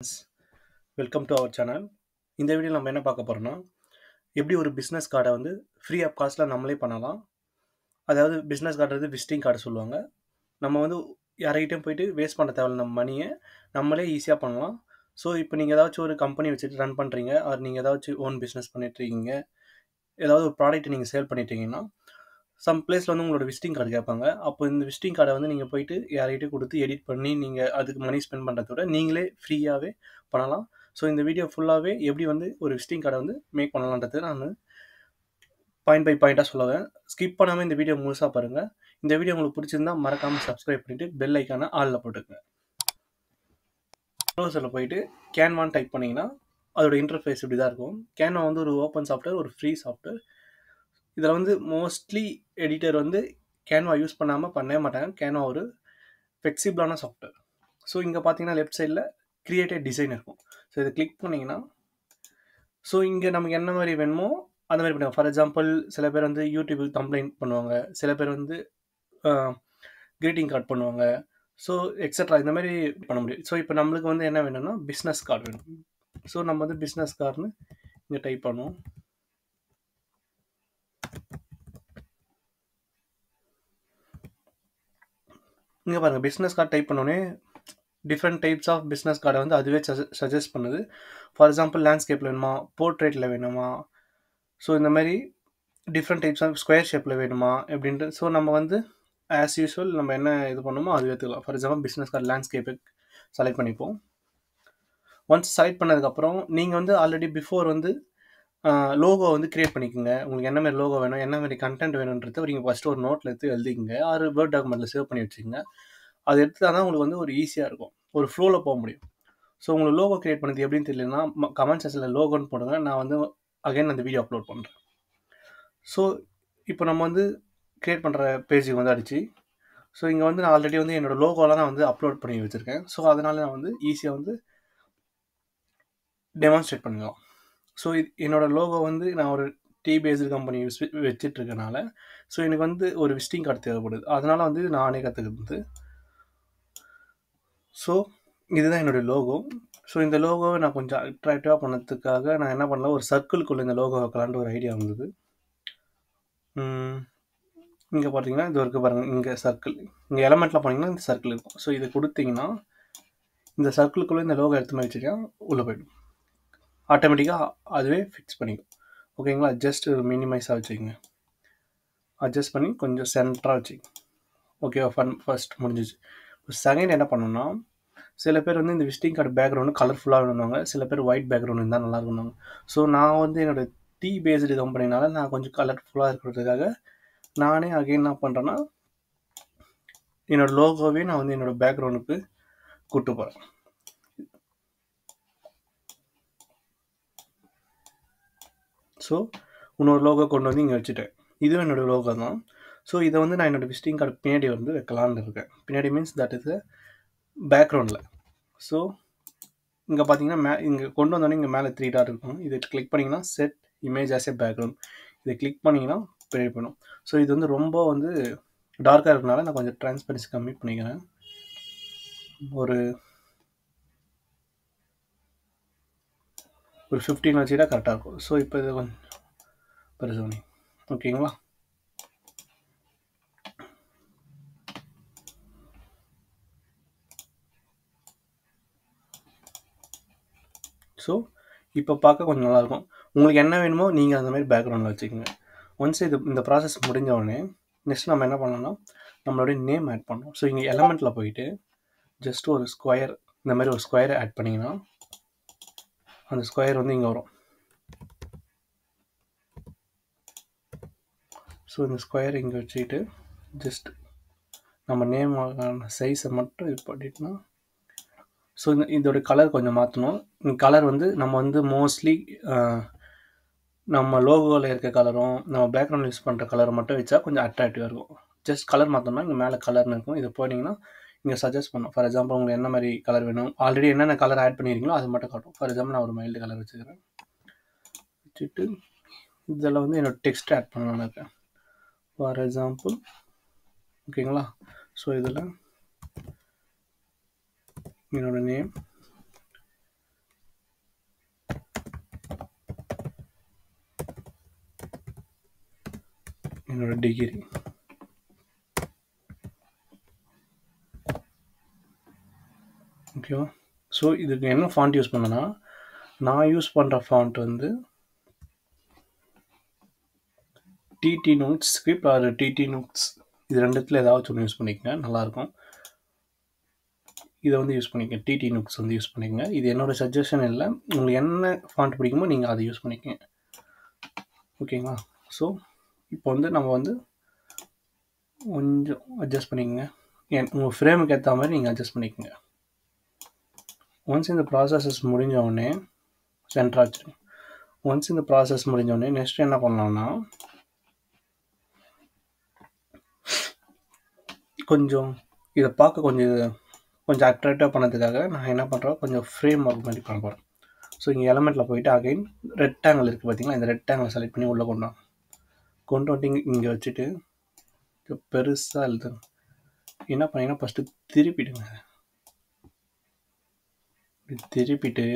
Welcome to our channel. இந்த video நம்ம என்ன பார்க்க போகிறோம்னா, எப்படி ஒரு பிஸ்னஸ் கார்டை வந்து ஃப்ரீ ஆஃப் காஸ்ட்டில் நம்மளே பண்ணலாம். அதாவது பிஸ்னஸ் கார்டு விசிட்டிங் கார்டு சொல்லுவாங்க. நம்ம வந்து யார்கிட்டயும் போயிட்டு வேஸ்ட் பண்ண தேவையில்ல நம்ம மணியை, நம்மளே ஈஸியாக பண்ணலாம். ஸோ இப்போ நீங்கள் ஏதாச்சும் ஒரு கம்பெனி வச்சுட்டு ரன் பண்ணுறீங்க, ஆர் நீங்கள் ஏதாச்சும் ஓன் பிஸ்னஸ் பண்ணிட்டுருக்கீங்க, ஏதாவது ஒரு ப்ராடக்ட் நீங்கள் சேல் பண்ணிட்டீங்கன்னா, சம் பிளேஸில் வந்து உங்களோட விசிட்டிங் கார்டு கேட்பாங்க. அப்போ இந்த விசிட்டிங் கார்டை வந்து நீங்கள் போயிட்டு யார்கிட்டயும் கொடுத்து எடிட் பண்ணி நீங்கள் அதுக்கு மணி ஸ்பெண்ட் பண்ணுறத விட நீங்களே ஃப்ரீயாகவே பண்ணலாம். ஸோ இந்த வீடியோ ஃபுல்லாகவே எப்படி வந்து ஒரு விசிட்டிங் கார்டை வந்து மேக் பண்ணலான்றது நான் பாயிண்ட் பை பாயிண்ட்டாக சொல்லுவேன். ஸ்கிப் பண்ணாமல் இந்த வீடியோ முழுசாக பாருங்கள். இந்த வீடியோ உங்களுக்கு பிடிச்சிருந்தா மறக்காமல் சப்ஸ்கிரைப் பண்ணிவிட்டு பெல் ஐக்கானை ஆளில் போட்டுக்கங்க. ப்ரௌசரில் போயிட்டு கேன்வான்னு டைப் பண்ணிங்கன்னா அதோட இன்டர்ஃபேஸ் இப்படி தான் இருக்கும். கேன்வா வந்து ஒரு ஓப்பன் சாஃப்ட்வேர், ஒரு ஃப்ரீ சாஃப்ட்வேர். இதில் வந்து மோஸ்ட்லி எடிட்டர் வந்து கேன்வா யூஸ் பண்ணாமல் பண்ணவே மாட்டாங்க. கேன்வா ஒரு ஃப்ளெக்சிபிளான சாஃப்ட்வேர். ஸோ இங்கே பார்த்தீங்கன்னா லெஃப்ட் சைடில் கிரியேட்டட் டிசைன் இருக்கும். ஸோ இதை கிளிக் பண்ணிங்கன்னா ஸோ இங்கே நமக்கு என்ன மாதிரி வேணுமோ அந்த மாதிரி பண்ணுவாங்க. ஃபார் எக்ஸாம்பிள் சில பேர் வந்து யூடியூபுக்கு கம்ப்ளைண்ட் பண்ணுவாங்க, சில பேர் வந்து க்ரீட்டிங் கார்டு பண்ணுவாங்க, ஸோ எக்ஸட்ரா இந்த மாதிரி பண்ண முடியும். ஸோ இப்போ நம்மளுக்கு வந்து என்ன வேணும்னா பிஸ்னஸ் கார்டு வேணும். ஸோ நம்ம வந்து பிஸ்னஸ் கார்டுன்னு இங்கே டைப் பண்ணுவோம். இங்கே பாருங்கள், பிஸ்னஸ் கார்டு டைப் பண்ணோடனே டிஃப்ரெண்ட் டைப்ஸ் ஆஃப் பிஸ்னஸ் கார்டை வந்து அதுவே சஜஸ்ட் பண்ணுது. ஃபார் எக்ஸாம்பிள் லேண்ட்ஸ்கேப்பில் வேணுமா, போர்ட்ரேட்டில் வேணுமா, ஸோ இந்த மாதிரி டிஃப்ரெண்ட் டைப்ஸ் ஆஃப் ஸ்கொயர் ஷேப்பில் வேணுமா அப்படின்ட்டு. ஸோ நம்ம வந்து ஆஸ் யூஸ்வல் நம்ம என்ன இது பண்ணுமோ அது எடுத்துக்கலாம். ஃபார் எக்ஸாம்பிள் பிஸ்னஸ் கார்டு லேண்ட்ஸ்கேப்பை செலக்ட் பண்ணிப்போம். ஒன்ஸ் செலக்ட் பண்ணதுக்கப்புறம் நீங்கள் வந்து ஆல்ரெடி பிஃபோர் வந்து லோகோ வந்து க்ரியேட் பண்ணிக்கோங்க. உங்களுக்கு என்ன மாதிரி லோகோ வேணும், என்ன மாதிரி கண்டென்ட் வேணுன்றது நீங்கள் ஃபஸ்ட்டு ஒரு நோட்டில் எடுத்து எழுதிங்க, ஆறு வேர்ட் டாக்குமெண்ட்டில் சேவ் பண்ணி வச்சுக்கோங்க. அது எடுத்துட்டா தான் உங்களுக்கு வந்து ஒரு ஈஸியாக இருக்கும், ஒரு ஃப்ளோவில் போக முடியும். ஸோ உங்களுக்கு லோகோ க்ரியேட் பண்ணது எப்படின்னு தெரியலன்னா கமெண்ட் செக்ஷனில் லோகோன்னு போடுங்க. நான் வந்து அகைன் அந்த வீடியோ அப்லோட் பண்ணுறேன். ஸோ இப்போ நம்ம வந்து க்ரியேட் பண்ணுற பேஜுக்கு வந்து அடிச்சு, ஸோ இங்கே வந்து நான் ஆல்ரெடி வந்து என்னோடய லோகோலாம் நான் வந்து அப்லோட் பண்ணி வச்சுருக்கேன். ஸோ அதனால் நான் வந்து ஈஸியாக வந்து டெமான்ஸ்ட்ரேட் பண்ணலாம். ஸோ என்னோடய லோகோ வந்து நான் ஒரு டீ பேஸ்டு கம்பெனி வச்சிட்ருக்கனால ஸோ எனக்கு வந்து ஒரு விசிட்டிங் கார்டு தேவைப்படுது. அதனால் வந்து நானே கற்றுக்கிறது. ஸோ இதுதான் என்னுடைய லோகோ. ஸோ இந்த லோகோவை நான் கொஞ்சம் அட்ராக்டிவாக பண்ணதுக்காக நான் என்ன பண்ணல, ஒரு சர்க்கிள்குள்ளே இந்த லோகோ வைக்கலான்ட்டு ஒரு ஐடியா வந்தது. இங்கே பார்த்தீங்கன்னா இது வரைக்கும் பாருங்கள், இங்கே சர்க்கிள், இங்கே எலமெண்ட்டில் போனீங்கன்னா இந்த சர்க்கிள் இருக்கும். ஸோ இதை கொடுத்தீங்கன்னா இந்த சர்க்கிளுக்குள்ளே இந்த லோகோ எடுத்து மாதிரி வச்சுருக்கேன், உள்ளே போய்டும். ஆட்டோமேட்டிக்காக அதுவே ஃபிக்ஸ் பண்ணிக்கும். ஓகேங்களா? ஜஸ்ட் மினிமைஸாக வச்சுக்கோங்க, அட்ஜஸ்ட் பண்ணி கொஞ்சம் சென்டராக வச்சுக்கோங்க. ஓகேவா? ஃபர்ஸ்ட் முடிஞ்சிச்சு. செகண்ட் என்ன பண்ணணும்னா, சில பேர் வந்து இந்த விசிட்டிங் கார்டு பேக்ரவுண்டு கலர்ஃபுல்லாக வேணுவாங்க, சில பேர் ஒயிட் பேக்ரவுண்ட் இருந்தால் நல்லா இருக்குவாங்க. ஸோ நான் வந்து என்னோடய டீ பேஸ்டு கம்பெனினால நான் கொஞ்சம் கலர்ஃபுல்லாக இருக்கிறதுக்காக நானே அகைன் என்ன பண்ணுறேன்னா என்னோடய லோகோவே நான் வந்து என்னோடய பேக்ரவுண்டுக்கு கூப்பிட்டு போகிறேன். ஸோ இன்னொரு லோகோ கொண்டு வந்து இங்கே வச்சுட்டேன். இதுவும் என்னோடய லோகோ தான். ஸோ இதை வந்து நான் என்னோடய விசிட்டிங் கார்டு பின்னாடி வந்து வைக்கலான்னு இருக்கேன். பின்னாடி மீன்ஸ் தட் இஸ் பேக்ரவுண்டில். ஸோ இங்கே பார்த்தீங்கன்னா இங்கே கொண்டு வந்தோடனே இங்கே மேலே 3 டாட் இருக்கும். இதை கிளிக் பண்ணிங்கன்னா set image as a background, இதை கிளிக் பண்ணிங்கன்னா பின்னாடி போயிடும். ஸோ இது வந்து ரொம்ப வந்து டார்க்காக இருக்கனால நான் கொஞ்சம் டிரான்ஸ்பரன்சி கம்மி பண்ணிக்கிறேன். ஒரு 15 வச்சுட்டா கரெக்டாக இருக்கும். ஸோ இப்போ இது கொஞ்சம் பெருசு பண்ணி ஓகேங்களா? ஸோ இப்போ பார்க்க கொஞ்சம் நல்லாயிருக்கும். உங்களுக்கு என்ன வேணுமோ நீங்கள் அந்த மாதிரி பேக்ரவுண்டில் வச்சுக்கோங்க. ஒன்ஸ் இந்த ப்ராசஸ் முடிஞ்ச உடனே நெக்ஸ்ட் நம்ம என்ன பண்ணோம்னா நம்மளுடைய நேம் ஆட் பண்ணோம். ஸோ இங்கே எலமெண்ட்டில் போயிட்டு ஜஸ்ட் ஒரு ஸ்கொயர், இந்த மாதிரி ஒரு ஸ்கொயரை ஆட் பண்ணிங்கன்னா அந்த ஸ்கொயர் வந்து இங்கே வரும். ஸோ இந்த ஸ்கொயர் இங்கே வச்சுக்கிட்டு ஜஸ்ட் நம்ம நேம் சைஸை மட்டும் இது பண்ணிட்டோம்னா, ஸோ இதோட கலர் கொஞ்சம் மாற்றணும். கலர் வந்து நம்ம வந்து மோஸ்ட்லி நம்ம லோகோவில் இருக்க கலரும் நம்ம பேக்ரவுண்ட் யூஸ் பண்ணுற கலரை மட்டும் வச்சா கொஞ்சம் அட்ராக்டிவாக இருக்கும். ஜஸ்ட் கலர் மாற்றோம்னா இங்கே மேலே கலர்னு இருக்கும். இதை போனீங்கன்னா இங்கே சஜஸ்ட் பண்ணும். ஃபார் எக்ஸாம்பிள் உங்களுக்கு என்ன மாதிரி கலர் வேணும், ஆல்ரெடி என்னென்ன கலர் ஆட் பண்ணியிருக்கீங்களோ அது மட்டும் காட்டும். ஃபார் எக்ஸாம்பிள் நான் ஒரு மைல்டு கலர் வச்சுக்கிறேன். வச்சுட்டு இதில் வந்து என்னோடய டெக்ஸ்ட் ஆட் பண்ணலான்னு இருக்கேன். ஃபார் எக்ஸாம்பிள் ஓகேங்களா? ஸோ இதில் என்னோடய நேம் என்னோட டிகிரி. ஓகேவா? ஸோ இதுக்கு என்ன ஃபாண்ட் யூஸ் பண்ணேன்னா, நான் யூஸ் பண்ணுற ஃபாண்ட் வந்து TT notes script or TT notes, இது ரெண்டுத்தில் ஏதாச்சும் ஒன்று யூஸ் பண்ணிக்கங்க, நல்லாயிருக்கும். இதை வந்து யூஸ் பண்ணிக்கங்க, டிடி நோட்ஸ் வந்து யூஸ் பண்ணிக்கங்க. இது என்னோட சஜஷன் இல்லை, உங்களுக்கு என்ன ஃபாண்ட் பிடிக்குமோ நீங்கள் அதை யூஸ் பண்ணிக்கங்க. ஓகேங்களா? ஸோ இப்போ வந்து நம்ம வந்து கொஞ்சம் அட்ஜஸ்ட் பண்ணிக்கங்க, உங்கள் ஃப்ரேமுக்கு ஏற்ற மாதிரி நீங்கள் அட்ஜஸ்ட் பண்ணிக்கோங்க. ஒன்ஸ் இந்த ப்ராசஸஸ் முடிஞ்ச உடனே சென்டர் ஆச்சு. ஒன்ஸ் இந்த ப்ராசஸ் முடிஞ்ச உடனே நெக்ஸ்ட் என்ன பண்ணலாம்னா, கொஞ்சம் இதை பார்க்க கொஞ்சம் அட்ராக்டிவாக பண்ணதுக்காக நான் என்ன பண்ணுறேன், கொஞ்சம் ஃப்ரேம் ஒர்க் மாதிரி பண்ண போகிறேன். ஸோ இங்கே எலமெண்ட்டில் போயிட்டு அகைன் ரெக்டாங்கிள் இருக்குது பார்த்தீங்களா, இந்த ரெக்டாங்கிள் செலக்ட் பண்ணி உள்ளே கொண்டு வந்துட்டு இங்கே வச்சுட்டு பெருசாக எழுதுங்க. என்ன பண்ணீங்கன்னா ஃபஸ்ட்டு திருப்பிடுங்க. திருப்பிட்டு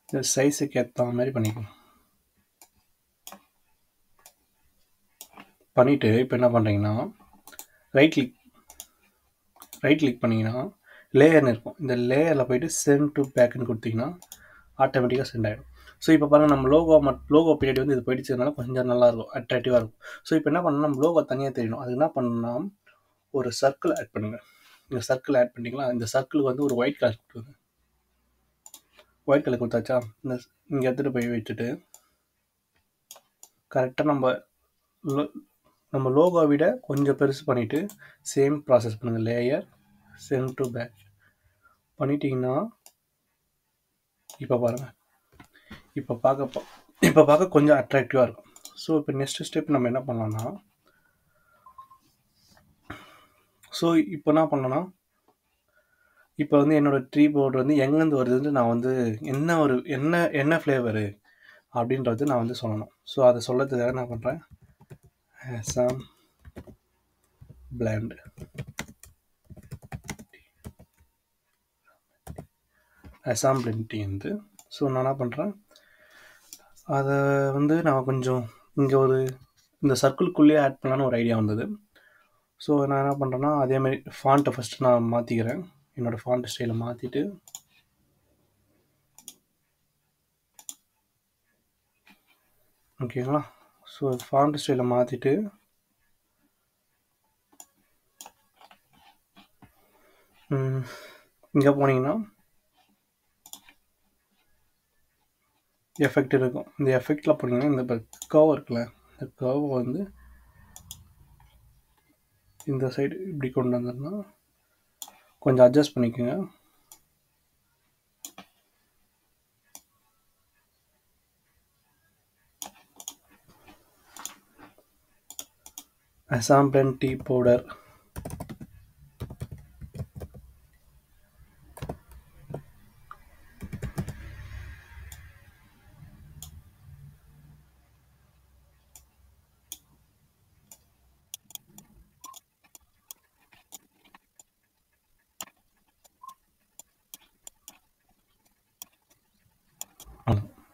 இந்த சைஸுக்கு ஏற்ற மாதிரி பண்ணிக்கணும். பண்ணிவிட்டு இப்போ என்ன பண்ணுறீங்கன்னா ரைட் கிளிக் பண்ணிங்கன்னா லேயர்னு இருக்கும். இந்த லேயரில் போயிட்டு சென்ட் டு பேக்குன்னு கொடுத்தீங்கன்னா ஆட்டோமேட்டிக்காக சென்ட் ஆகிடும். ஸோ இப்போ பாருங்கள், நம்ம லோகோ பின்னாடி வந்து இது போயிடுச்சதுனால கொஞ்சம் நல்லாயிருக்கும், அட்ராக்டிவாக இருக்கும். ஸோ இப்போ என்ன பண்ணணும், நம்ம லோகோ தனியாக தெரியணும். அது என்ன பண்ணணும்னா ஒரு சர்க்கிள் ஆட் பண்ணுங்கள். இந்த சர்க்கிள் ஆட் பண்ணிங்களா, இந்த சர்க்கிளுக்கு வந்து ஒரு ஒயிட் கலர் கொடுத்துருங்க. ஒயிட் கலர் கொடுத்தாச்சா, இந்த இங்கே எடுத்துகிட்டு போய் வச்சுட்டு கரெக்டாக நம்ம லோகோ விட கொஞ்சம் பெருசு பண்ணிவிட்டு சேம் ப்ராசஸ் பண்ணுங்கள். லேயர் சென்ட் டு பேக் பண்ணிட்டீங்கன்னா இப்போ பாருங்கள், இப்போ பார்க்க கொஞ்சம் அட்ராக்டிவாக இருக்கும். ஸோ இப்போ நெக்ஸ்ட் ஸ்டெப் நம்ம என்ன பண்ணலாம்னா, ஸோ இப்போ என்ன பண்ணோன்னா, இப்போ வந்து என்னோடய ட்ரீ போர்டு வந்து எங்கேருந்து வருதுன்னு நான் வந்து என்ன ஃப்ளேவரு அப்படின்றது நான் வந்து சொல்லணும். ஸோ அதை சொல்லறதுக்காக நான் பண்ணுறேன் அசாம் பிளாண்ட் டீ வந்து. ஸோ நான் என்ன பண்ணுறேன், அதை வந்து நான் கொஞ்சம் இங்கே இந்த சர்க்கிள்குள்ளேயே ஆட் பண்ணலான்னு ஒரு ஐடியா வந்தது. ஸோ நான் என்ன பண்ணுறேன்னா, அதேமாதிரி ஃபாண்ட்டை ஃபஸ்ட்டு நான் மாற்றிக்கிறேன். என்னோடய ஃபாண்ட் ஸ்டைலை மாற்றிட்டு ஓகேங்களா. ஸோ ஃபாண்ட் ஸ்டைலை மாற்றிட்டு இங்கே போனீங்கன்னா எஃபெக்ட் இருக்கும். இந்த எஃபெக்டில் போனீங்கன்னா இந்த கர்வ் இருக்குல்ல, இந்த கர்வை வந்து இந்த சைடு இப்படி கொண்டு வந்தோம்னா கொஞ்சம் அட்ஜஸ்ட் பண்ணிக்கோங்க. அசாம் பிளெண்ட் டீ பவுடர்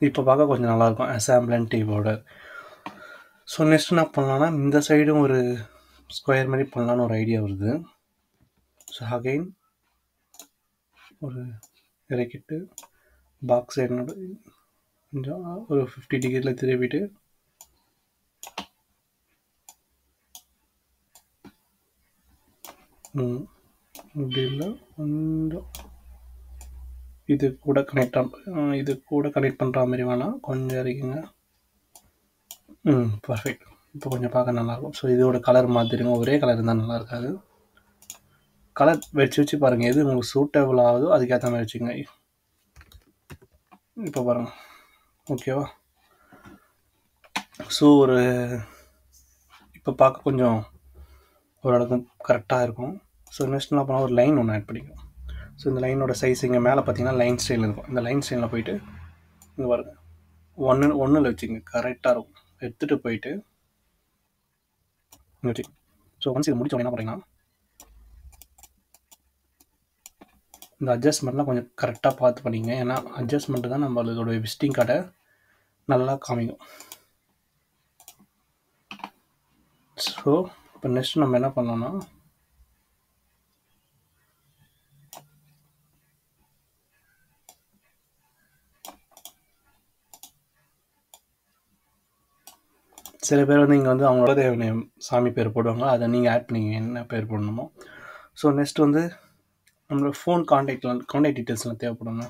இப்போ பார்க்க கொஞ்சம் நல்லாயிருக்கும், Assam blend tea powder. So next என்ன பண்ணலான்னா, இந்த சைடும் ஒரு ஸ்கொயர் மாதிரி பண்ணலான்னு ஒரு ஐடியா வருது. ஸோ அகைன் ஒரு இறக்கிட்டு பாக்ஸ் சைடு கொஞ்சம் ஒரு 50 டிகிரியில் திருப்பிட்டு இப்படி இல்லை கொஞ்சம் இது கூட கனெக்ட் பண்ணுற மாதிரி வேணாம், கொஞ்சம் இறக்குங்க. பர்ஃபெக்ட். இப்போ கொஞ்சம் பார்க்க நல்லாயிருக்கும். ஸோ இதோட கலர் மாற்றிடுங்க, ஒரே கலர் இருந்தால் நல்லா இருக்காது. கலர் வச்சு பாருங்கள், எது உங்களுக்கு சூட்டபிள் ஆகுதோ அதுக்கேற்ற மாதிரி வச்சுங்க. இப்போ பாருங்கள், ஓகேவா. ஸோ இப்போ பார்க்க கொஞ்சம் ஓரளவுக்கு கரெக்டாக இருக்கும். ஸோ நெக்ஸ்ட் என்ன பண்ணால் ஒரு லைன் ஒன்று ஆட் பண்ணிக்கும். ஸோ இந்த லைனோட சைஸ் இங்கே மேலே பார்த்தீங்கன்னா லைன் ஸ்டைல் இருக்கும். இந்த லைன் ஸ்டைலில் போயிட்டு இங்கே பாருங்கள், ஒன்றில் வச்சுங்க, கரெக்டாக இருக்கும். எடுத்துகிட்டு போயிட்டு வச்சு. ஸோ ஒன்ஸ் இது முடிச்சோம் என்ன பண்ணுறீங்கன்னா, இந்த அட்ஜஸ்ட்மெண்ட்லாம் கொஞ்சம் கரெக்டாக பார்த்து பண்ணிங்க. ஏன்னா அட்ஜஸ்ட்மெண்ட்டு தான் நம்மளோட விசிட்டிங் கார்டை நல்லா காமிக்கும். ஸோ இப்போ நெக்ஸ்ட் நம்ம என்ன பண்ணோம்னா சில பேர் வந்து இங்கே வந்து அவங்களோட தேவனையம் சாமி பேர் போடுவாங்க, அதை நீங்கள் ஆட் பண்ணிங்க என்ன பேர் போடணுமோ. ஸோ நெக்ஸ்ட் வந்து நம்மளோட ஃபோன் கான்டாக்ட் டீட்டெயில்ஸ்லாம் தேவைப்படுங்க.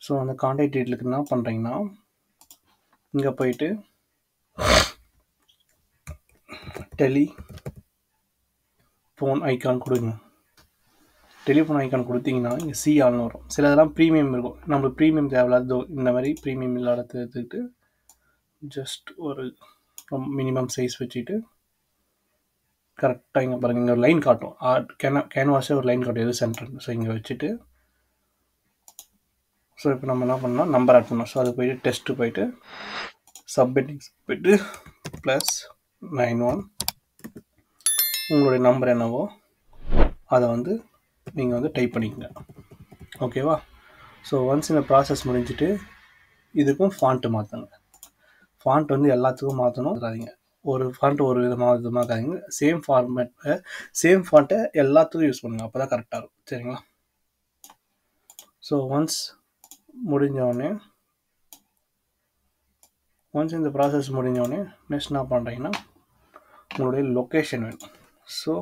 ஸோ அந்த கான்டாக்ட் டீட்டெயிலுக்கு என்ன பண்ணுறீங்கன்னா இங்கே போயிட்டு டெலிஃபோன் ஐக்கான் கொடுங்க. டெலிஃபோன் ஐக்கான் கொடுத்தீங்கன்னா இங்கே சி ஆல்னு வரும். சில இதெல்லாம் ப்ரீமியம் இருக்கும், நம்மளுக்கு ப்ரீமியம் தேவையில்லாத இந்த மாதிரி ப்ரீமியம் இல்லாத எடுத்துக்கிட்டு ஜஸ்ட் ஒரு மினிமம் சைஸ் வச்சுட்டு கரெக்டாக இங்கே பாருங்கள், இங்கே ஒரு லைன் காட்டும், கேன்வாஸே ஒரு லைன் காட்டும் எது சென்டர். ஸோ இங்கே வச்சுட்டு ஸோ இப்போ நம்ம என்ன பண்ணோம், நம்பர் ஆட் பண்ணோம். ஸோ அது போய்ட்டு டெஸ்ட்டு போய்ட்டு சப்மிட்டிங்ஸ் போய்ட்டு +91 உங்களுடைய நம்பர் என்னவோ அதை வந்து நீங்கள் வந்து டைப் பண்ணிக்கங்க. ஓகேவா? ஸோ ஒன்ஸ் இந்த ப்ராசஸ் முடிஞ்சுட்டு இதுக்கும் ஃபாண்ட்டு மாற்றுங்க. ஃபாண்ட் வந்து எல்லாத்துக்கும் மாற்றணும் இருக்காதிங்க. ஒரு ஃபாண்ட்டு ஒரு விதமாக இருக்காதிங்க. சேம் ஃபாண்ட்டை எல்லாத்துக்கும் யூஸ் பண்ணுங்கள், அப்போ தான் கரெக்டாக இருக்கும். சரிங்களா? ஸோ ஒன்ஸ் இந்த ப்ராசஸ் முடிஞ்சோடனே நெக்ஸ்ட் என்ன பண்ணுறீங்கன்னா உங்களுடைய லொக்கேஷன் வேணும். ஸோ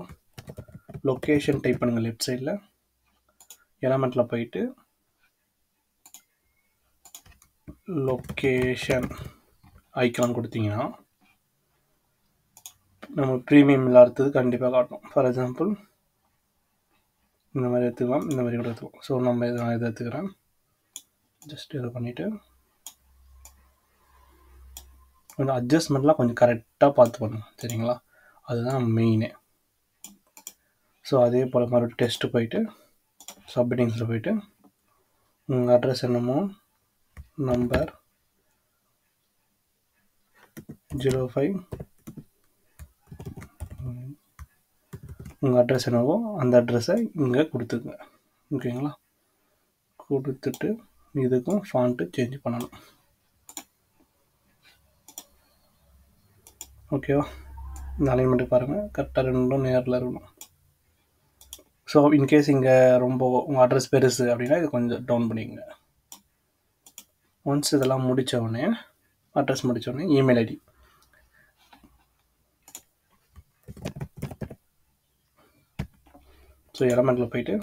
லொக்கேஷன் டைப் பண்ணுங்கள். லெஃப்ட் சைடில் எலமெண்ட்டில் போயிட்டு லொக்கேஷன் ஐக்கான் கொடுத்தீங்கன்னா நம்ம ப்ரீமியம் இல்லாதது கண்டிப்பாக காட்டும். ஃபார் எக்ஸாம்பிள் இந்த மாதிரி எடுத்துக்கலாம், இந்த மாதிரி கூட எடுத்துக்கலாம். ஸோ நம்ம இதை எடுத்துக்கிறேன். ஜஸ்ட் இதை பண்ணிவிட்டு கொஞ்சம் அட்ஜஸ்ட்மெண்ட்லாம் கொஞ்சம் கரெக்டாக பார்த்து பண்ணுங்க. சரிங்களா? அதுதான் மெயினே. ஸோ அதே போல் மறுபடியும் டெஸ்ட்டு போயிட்டு சப்மிட்டிங்ஸில் போயிட்டு உங்கள் அட்ரஸ் என்னமோ நம்பர் 05 உங்கள் அட்ரஸ் என்னவோ அந்த அட்ரஸை இங்கே கொடுத்துருங்க. ஓகேங்களா? கொடுத்துட்டு இதுக்கும் ஃபாண்ட்டு சேஞ்ச் பண்ணணும். ஓகேவா? இந்த அலைன்மெண்ட்டு பாருங்கள், கரெக்டாக ரெண்டும் நேரில் இருக்கணும். ஸோ இன்கேஸ் இங்கே ரொம்ப உங்கள் அட்ரஸ் பெருசு அப்படின்னா இது கொஞ்சம் டவுன் பண்ணிக்கங்க. ஒன்ஸ் இதெல்லாம் முடித்தோடனே அட்ரஸ் முடித்தோடனே இமெயில் ஐடி ஸோ எலமெண்ட்டில் போயிட்டு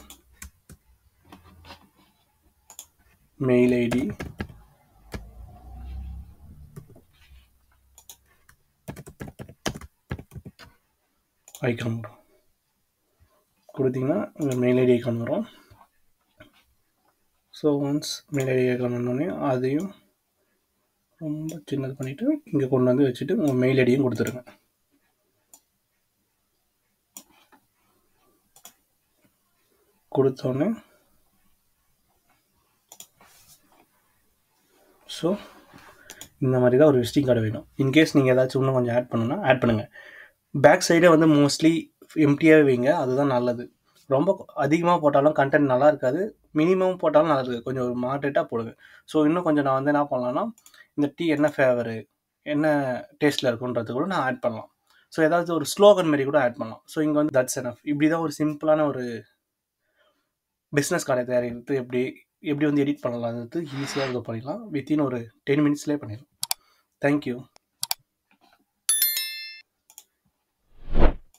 மெயில் ஐடி ஐக்கான் வரும். கொடுத்தீங்கன்னா இங்கே மெயில் ஐடி ஐக்கான் வரும். So once mail ID icon வந்தோடனே அதையும் ரொம்ப சின்னது பண்ணிவிட்டு இங்கே கொண்டு வந்து வச்சுட்டு உங்கள் மெயில் ஐடியும் கொடுத்துருங்க. கொடுத்தோடனே ஸோ இந்த மாதிரி தான் ஒரு விசிட்டிங் கார்டு வேணும். இன்கேஸ் நீங்கள் ஏதாச்சும் இன்னும் கொஞ்சம் ஆட் பண்ணணும்னா ஆட் பண்ணுங்கள். பேக் சைடே வந்து மோஸ்ட்லி எம்டியாகவே வைங்க, அதுதான் நல்லது. ரொம்ப அதிகமாக போட்டாலும் கண்டென்ட் நல்லா இருக்காது, மினிமம் போட்டாலும் நல்லா இருக்குது. கொஞ்சம் ஒரு மாடரேட்டாக போடுங்க. ஸோ இன்னும் கொஞ்சம் நான் வந்து என்ன பண்ணலான்னா இந்த டீ என்ன ஃபேவரு என்ன டேஸ்ட்டில் இருக்குன்றது கூட நான் ஆட் பண்ணலாம். ஸோ ஏதாவது ஒரு ஸ்லோகன் மாரி கூட ஆட் பண்ணலாம். ஸோ இங்கே வந்து தட்ஸ் எனஃப். இப்படி தான் ஒரு சிம்பிளான ஒரு பிஸ்னஸ் கார்டை தயாரிக்கிறது எப்படி வந்து எடிட் பண்ணலாம்ன்றது ஈஸியாக இது பண்ணிடலாம். வித்தின் ஒரு 10 மினிட்ஸ்லேயே பண்ணிடலாம். தேங்க்யூ.